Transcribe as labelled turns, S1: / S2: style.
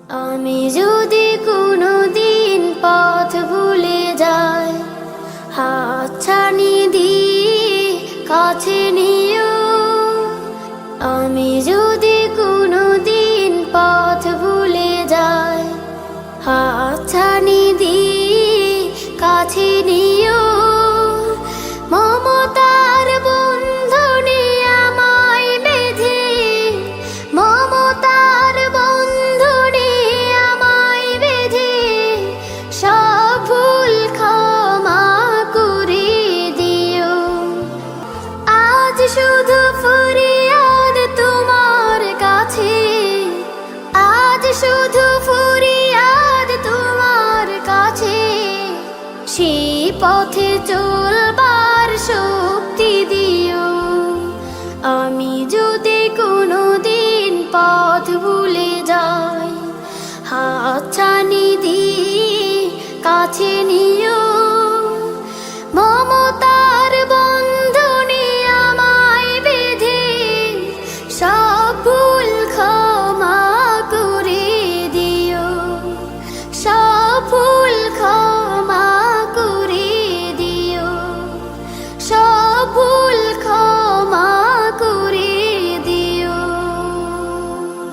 S1: আমি যদি কোনো দিন পথ ভুলে যাই, হাতছানি দিয়ে কাছে নিও। আমি যদি কোনো দিন পথ ভুলে যাই, হাতছানি দিয়ে কাছে নিও। মমতার বন্ধনে আমায় বেঁধে, মমতার বন্ধনে আমায় বেঁধে সব ভুল ক্ষমা করে দিও। আজ শুধু ফরিয়াদ তোমার কাছে, আজ শুধু ফরিয়াদ তোমার কাছে, সেই পথে চলবার শক্তি দিও। আমি যদি কোনো দিন পথ